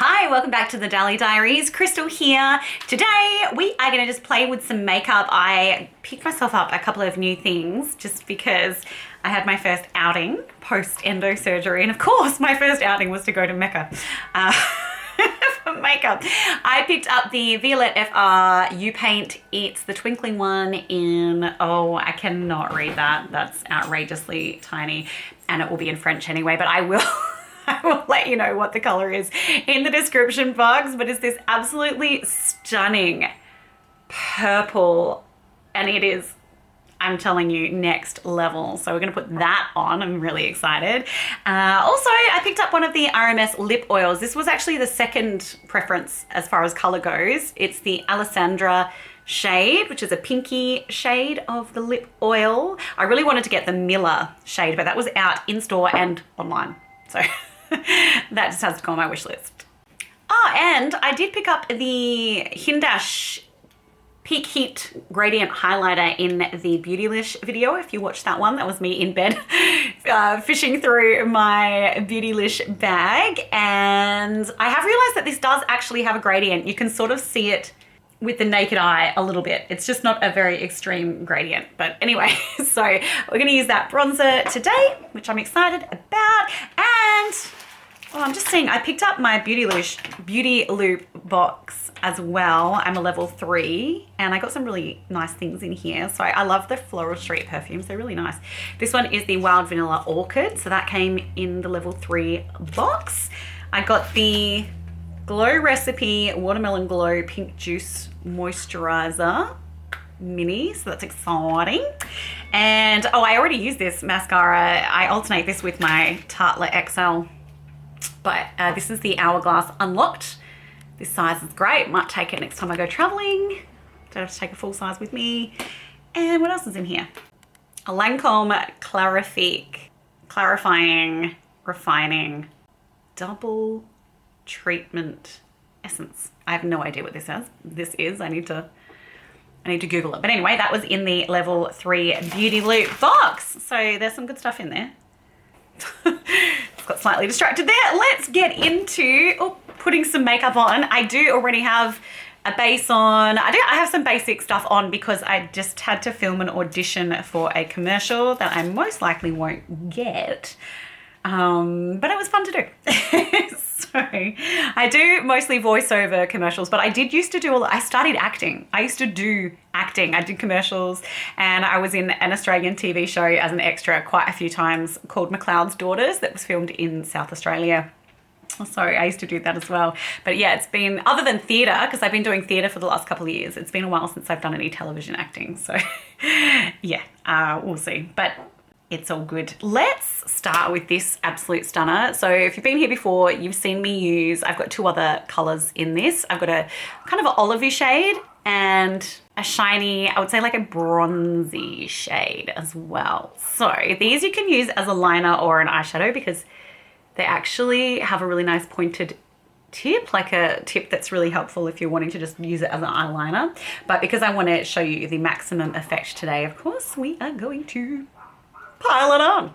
Hi, welcome back to the Dally Diaries. Kristel here. Today we are going to just play with some makeup. I picked myself up a couple of new things just because I had my first outing post-endo surgery, and of course my first outing was to go to Mecca for makeup. I picked up the Violette Fr Yeux Paint. It's the twinkling one in, oh, I cannot read that. That's outrageously tiny, and it will be in French anyway, but I will I will let you know what the color is in the description box, but it's this absolutely stunning purple, and it is, I'm telling you, next level. So we're going to put that on. I'm really excited. Also, I picked up one of the RMS Lip Oils. This was actually the second preference as far as color goes. It's the Alessandra shade, which is a pinky shade of the lip oil. I really wanted to get the Miller shade, but that was out in store and online. So that just has to go on my wish list. Oh, and I did pick up the Hindash Peak Heat Gradient Highlighter in the Beautylish video. If you watched that one, that was me in bed fishing through my Beautylish bag. And I have realized that this does actually have a gradient. You can sort of see it with the naked eye a little bit. It's just not a very extreme gradient. But anyway, so we're gonna use that bronzer today, which I'm excited about. And oh, I'm just seeing, I picked up my Beautylish Beauty Loop Box as well. I'm a level 3 and I got some really nice things in here. So I love the Floral Street perfumes, they're really nice. This one is the Wild Vanilla Orchid. So that came in the level 3 box. I got the Glow Recipe Watermelon Glow Pink Juice Moisturizer mini, so that's exciting. And oh, I already use this mascara. I alternate this with my Tartelette XL, but this is the Hourglass Unlocked. This size is great. Might take it next time I go traveling. Don't have to take a full size with me. And what else is in here? A Lancome Clarifying Refining Double Treatment Essence. I have no idea what this is. I need to Google it. But anyway, that was in the level 3 Beauty Loop box. So there's some good stuff in there. Got slightly distracted there. Let's get into putting some makeup on. I do already have a base on. I have some basic stuff on because I just had to film an audition for a commercial that I most likely won't get. But it was fun to do. So I do mostly voiceover commercials, but I did used to do I started acting. I used to do acting. I did commercials, and I was in an Australian TV show as an extra quite a few times called McLeod's Daughters that was filmed in South Australia. So I used to do that as well. But yeah, it's been, other than theatre, because I've been doing theatre for the last couple of years, it's been a while since I've done any television acting. So yeah, we'll see. But it's all good. Let's start with this absolute stunner. So if you've been here before, you've seen me use, I've got 2 other colors in this. I've got a kind of an olivey shade and a shiny, I would say like a bronzy shade as well. So these you can use as a liner or an eyeshadow because they actually have a really nice pointed tip, like a tip that's really helpful if you're wanting to just use it as an eyeliner. But because I want to show you the maximum effect today, of course, we are going to pile it on.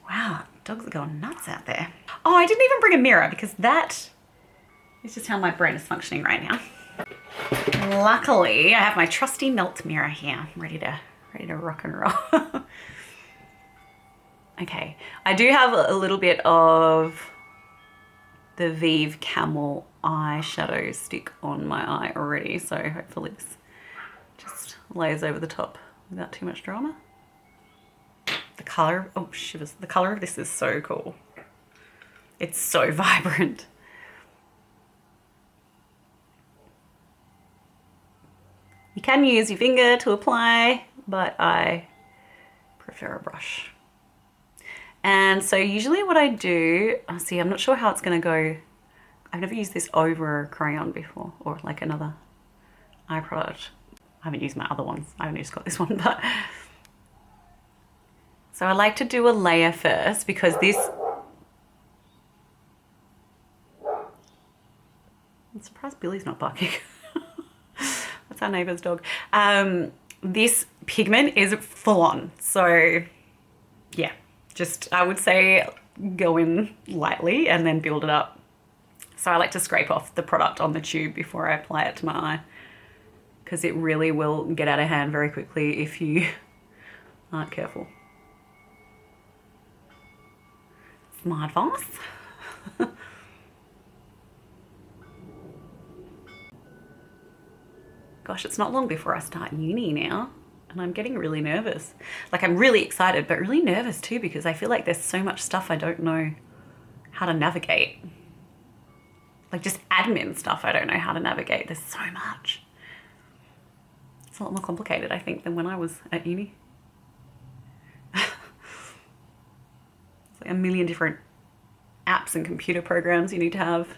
Wow, dogs are going nuts out there. Oh, I didn't even bring a mirror because that is just how my brain is functioning right now. Luckily, I have my trusty melt mirror here. I'm ready to rock and roll. Okay, I do have a little bit of the Vive Camel eyeshadow stick on my eye already, so hopefully this just lays over the top without too much drama. The color, oh shivers, the color of this is so cool. It's so vibrant. You can use your finger to apply, but I prefer a brush. And so usually what I do, see, I'm not sure how it's gonna go. I've never used this over a crayon before, or like another eye product. I haven't used my other ones. I only just got this one, but. So I like to do a layer first because this, I'm surprised Billy's not barking. That's our neighbor's dog. This pigment is full on. So yeah, just, I would say go in lightly and then build it up So I like to scrape off the product on the tube before I apply it to my eye, because it really will get out of hand very quickly if you aren't careful. It's my advice. Gosh, it's not long before I start uni now, and I'm getting really nervous. Like, I'm really excited, but really nervous too, because I feel like there's so much stuff I don't know how to navigate. Like, just admin stuff I don't know how to navigate. There's so much. It's a lot more complicated, I think, than when I was at uni. It's like a million different apps and computer programs you need to have.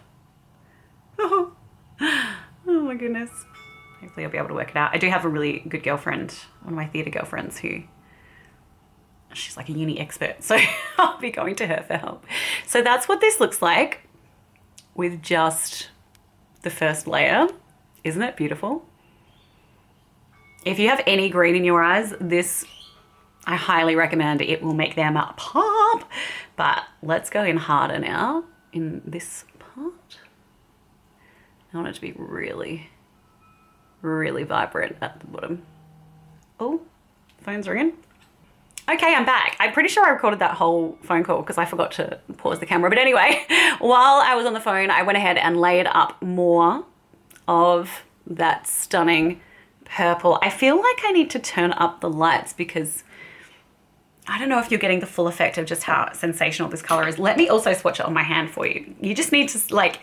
Oh my goodness. Hopefully I'll be able to work it out. I do have a really good girlfriend, one of my theatre girlfriends, who, she's like a uni expert, so I'll be going to her for help. So that's what this looks like with just the first layer. Isn't it beautiful? If you have any green in your eyes, this, I highly recommend. It will make them pop. But let's go in harder now in this part. I want it to be really, really vibrant at the bottom. Oh, phone's ringing. Okay, I'm back. I'm pretty sure I recorded that whole phone call because I forgot to pause the camera. But anyway, while I was on the phone, I went ahead and layered up more of that stunning purple. I feel like I need to turn up the lights because I don't know if you're getting the full effect of just how sensational this color is. Let me also swatch it on my hand for you. You just need to, like,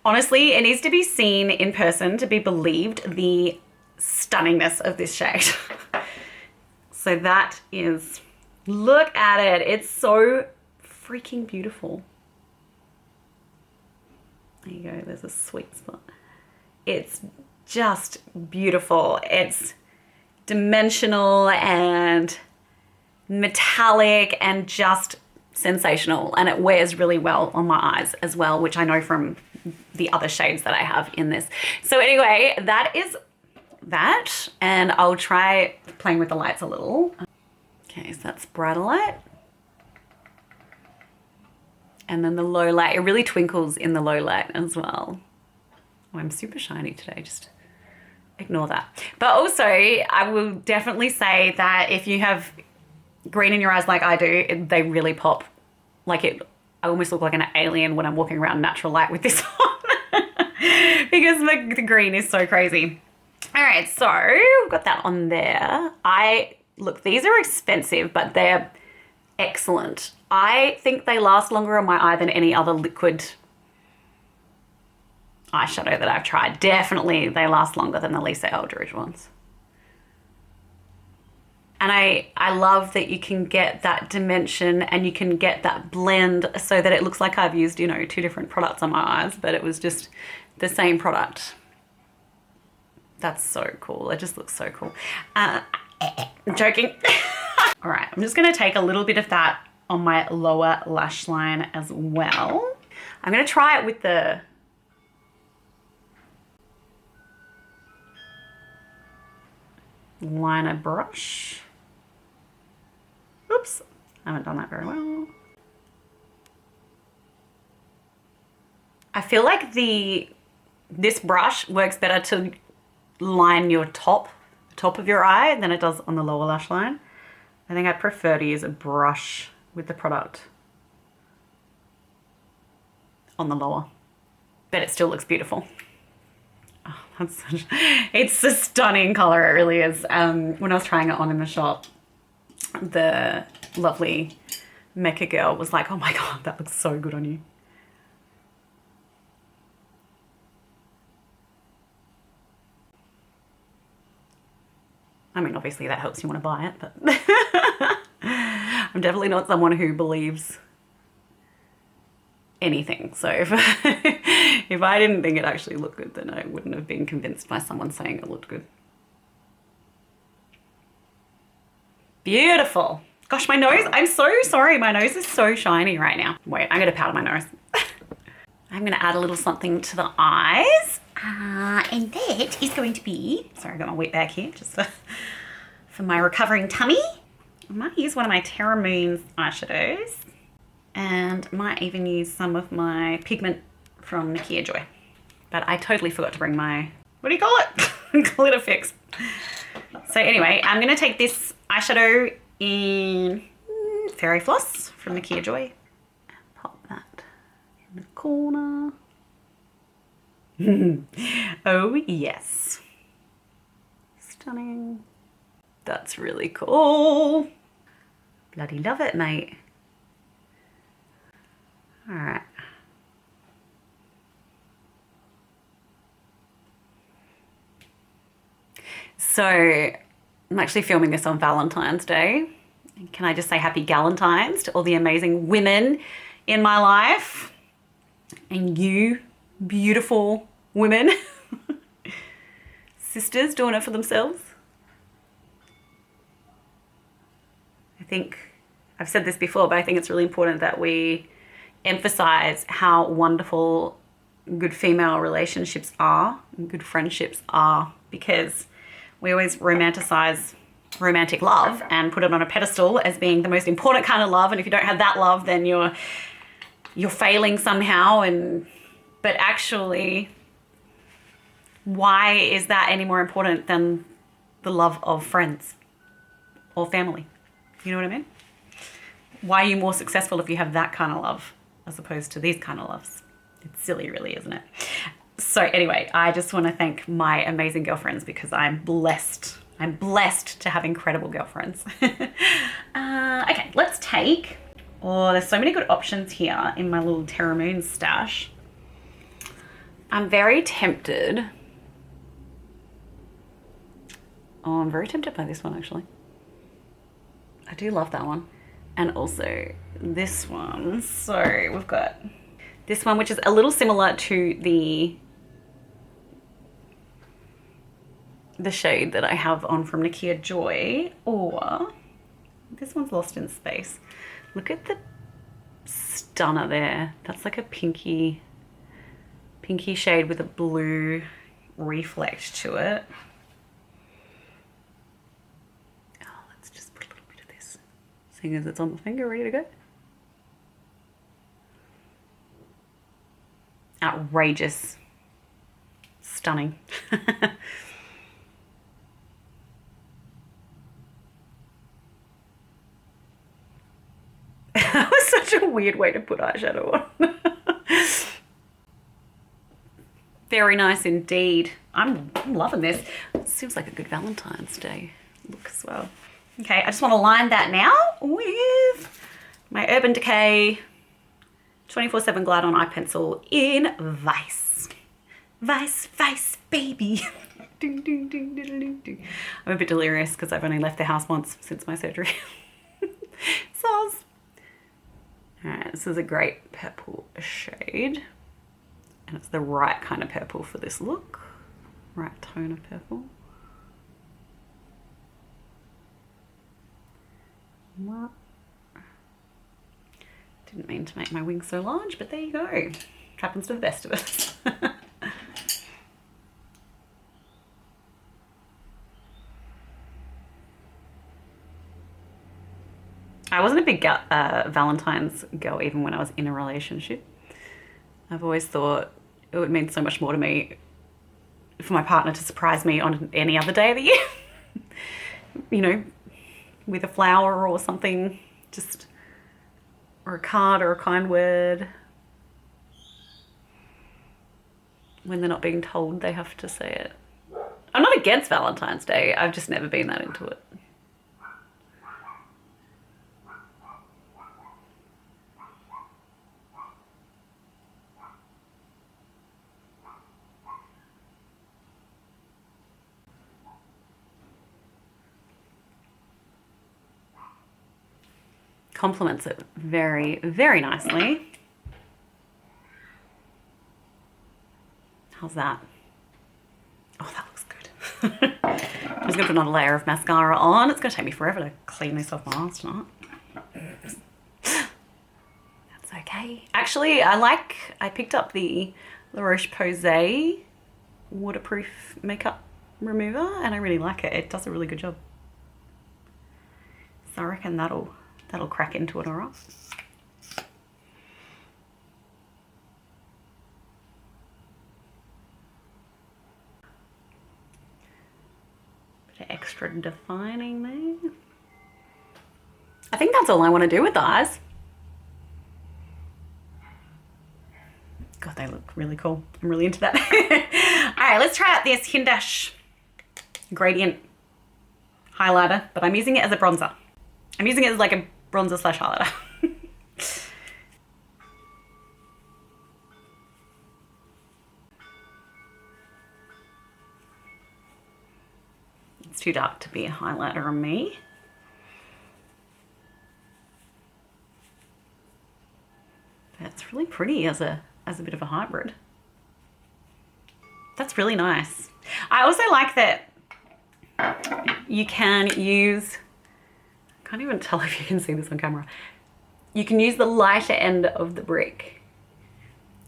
honestly, it needs to be seen in person to be believed, the stunningness of this shade. So that is, look at it. It's so freaking beautiful. There you go, there's a sweet spot. It's just beautiful. It's dimensional and metallic and just sensational, and it wears really well on my eyes as well, which I know from the other shades that I have in this. So anyway, that is that, and I'll try playing with the lights a little. Okay, so that's brighter light. And then the low light, it really twinkles in the low light as well. Oh, I'm super shiny today, just ignore that. But also, I will definitely say that if you have green in your eyes like I do, they really pop. Like I almost look like an alien when I'm walking around natural light with this on because the green is so crazy. All right, so we've got that on there. Look, these are expensive, but they're excellent. I think they last longer on my eye than any other liquid eyeshadow that I've tried. Definitely they last longer than the Lisa Eldridge ones. And I love that you can get that dimension and you can get that blend so that it looks like I've used, you know, 2 different products on my eyes, but it was just the same product. That's so cool. It just looks so cool. I'm joking. All right, I'm just gonna take a little bit of that on my lower lash line as well. I'm gonna try it with the liner brush. Oops, I haven't done that very well. I feel like this brush works better to line your top of your eye than it does on the lower lash line. I think I prefer to use a brush with the product on the lower, but it still looks beautiful. Oh, it's a stunning color, it really is. When I was trying it on in the shop, the lovely Mecca girl was like, oh my God, that looks so good on you. I mean, obviously that helps you want to buy it, but I'm definitely not someone who believes anything. So if I didn't think it actually looked good, then I wouldn't have been convinced by someone saying it looked good. Beautiful. Gosh, my nose, I'm so sorry. My nose is so shiny right now. Wait, I'm gonna powder my nose. I'm gonna add a little something to the eyes. And that is going to be, sorry, I got my wet bag here, just for my recovering tummy. I might use one of my Terra eyeshadows, and might even use some of my Pigment from Nikkia Joy. But I totally forgot to bring my, what do you call it? Glitter fix. So anyway, I'm going to take this eyeshadow in Fairy Floss from Mecca Joy. And pop that in the corner. Oh yes. Stunning. That's really cool. Bloody love it, mate. All right. So I'm actually filming this on Valentine's Day. Can I just say happy Galentine's to all the amazing women in my life and you beautiful women, sisters doing it for themselves. I think I've said this before, but I think it's really important that we emphasize how wonderful good female relationships are and good friendships are, because we always romanticize romantic love and put it on a pedestal as being the most important kind of love. And if you don't have that love, then you're failing somehow. But actually, why is that any more important than the love of friends or family? You know what I mean? Why are you more successful if you have that kind of love as opposed to these kind of loves? It's silly, really, isn't it? So anyway, I just want to thank my amazing girlfriends because I'm blessed. I'm blessed to have incredible girlfriends. Okay, let's take, oh, there's so many good options here in my little Terra Moon stash. I'm very tempted. Oh, I'm very tempted by this one, actually. I do love that one. And also this one. So we've got this one, which is a little similar to the shade that I have on from Nikkia Joy, or this one's Lost in Space. Look at the stunner there. That's like a pinky shade with a blue reflect to it. Oh, let's just put a little bit of this, seeing as it's on the finger, ready to go. Outrageous. Stunning. That was such a weird way to put eyeshadow on. Very nice indeed. I'm loving this. Seems like a good Valentine's Day look as well. Okay, I just want to line that now with my Urban Decay 24/7 Glide On Eye Pencil in Vice. Vice, Vice, baby. Ding, ding, ding, ding, ding, ding. I'm a bit delirious because I've only left the house once since my surgery. Soz. Alright, this is a great purple shade. And it's the right kind of purple for this look. Right tone of purple. Didn't mean to make my wings so large, but there you go. Happens to the best of us. I wasn't a big Valentine's girl even when I was in a relationship. I've always thought it would mean so much more to me for my partner to surprise me on any other day of the year. You know, with a flower or something, just, or a card or a kind word. When they're not being told they have to say it. I'm not against Valentine's Day, I've just never been that into it. Complements it very, very nicely. How's that? Oh, that looks good. I'm just gonna put another layer of mascara on. It's gonna take me forever to clean this off my arms tonight. That's okay. Actually, I picked up the La Roche-Posay waterproof makeup remover and I really like it. It does a really good job. So I reckon that'll crack into it all right. extra defining there. I think that's all I want to do with the eyes. God, they look really cool. I'm really into that. All right, let's try out this Hindash gradient highlighter, but I'm using it as a bronzer. I'm using it as like a bronzer slash highlighter. It's too dark to be a highlighter on me. That's really pretty as a bit of a hybrid. That's really nice. I also like that you can use, I can't even tell if you can see this on camera. You can use the lighter end of the brick.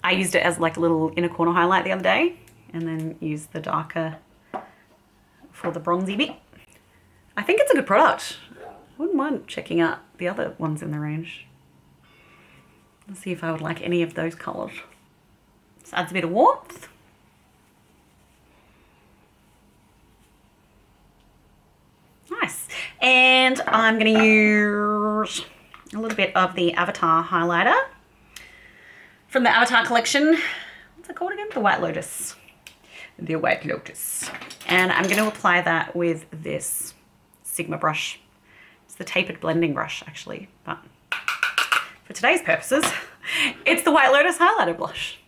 I used it as like a little inner corner highlight the other day, and then used the darker for the bronzy bit. I think it's a good product. I wouldn't mind checking out the other ones in the range. Let's see if I would like any of those colours. This adds a bit of warmth. Nice. And I'm going to use a little bit of the Avatar highlighter from the Avatar collection. What's it called again? The White Lotus. The White Lotus. And I'm going to apply that with this Sigma brush. It's the tapered blending brush actually, but for today's purposes, it's the White Lotus highlighter blush.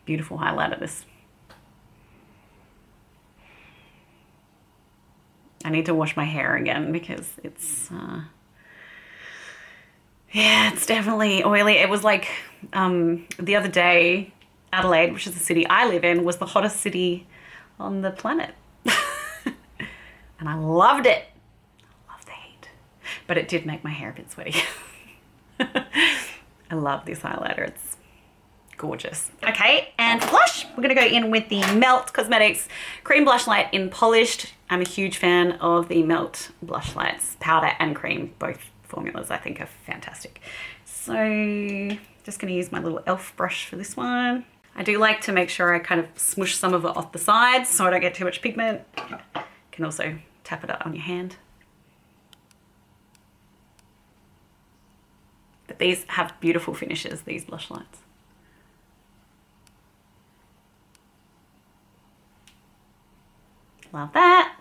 Beautiful highlighter, this. I need to wash my hair again because it's, yeah, it's definitely oily. It was like the other day, Adelaide, which is the city I live in, was the hottest city on the planet. And I loved it. I love the heat. But it did make my hair a bit sweaty. I love this highlighter. It's gorgeous. Okay, and for blush, we're gonna go in with the Melt Cosmetics Cream Blush Light in Polished. I'm a huge fan of the Melt Blush Lights, powder and cream. Both formulas I think are fantastic. So just gonna use my little e.l.f. brush for this one. I do like to make sure I kind of smush some of it off the sides so I don't get too much pigment. You can also tap it out on your hand. But these have beautiful finishes, these blush lights. Love that.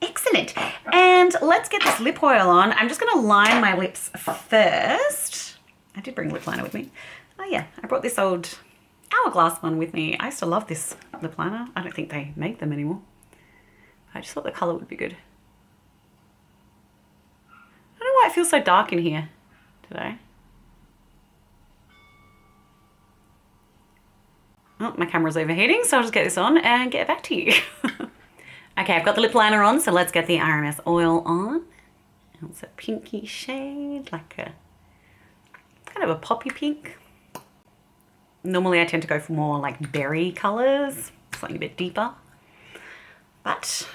Excellent. And let's get this lip oil on. I'm just going to line my lips first. I did bring lip liner with me. Oh yeah, I brought this old Hourglass one with me. I used to love this lip liner. I don't think they make them anymore. I just thought the colour would be good. I don't know why it feels so dark in here today. Oh, my camera's overheating, so I'll just get this on and get back to you. Okay, I've got the lip liner on, so let's get the RMS oil on. It's a pinky shade, like a kind of a poppy pink. Normally I tend to go for more like berry colors, something a bit deeper. But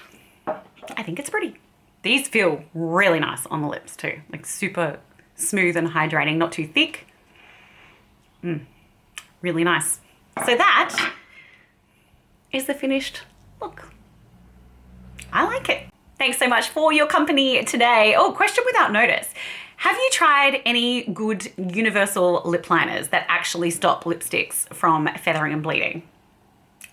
I think it's pretty. These feel really nice on the lips too, like super smooth and hydrating, not too thick. Really nice. So that is the finished look. I like it. Thanks so much for your company today. Oh, question without notice. Have you tried any good universal lip liners that actually stop lipsticks from feathering and bleeding?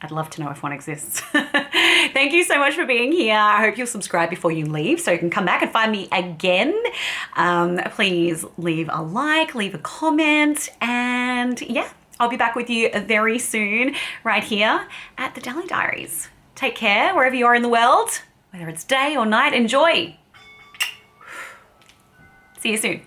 I'd love to know if one exists. Thank you so much for being here. I hope you'll subscribe before you leave so you can come back and find me again. Please leave a like, leave a comment, and yeah, I'll be back with you very soon right here at the Dally Diaries. Take care wherever you are in the world, whether it's day or night. Enjoy. See you soon.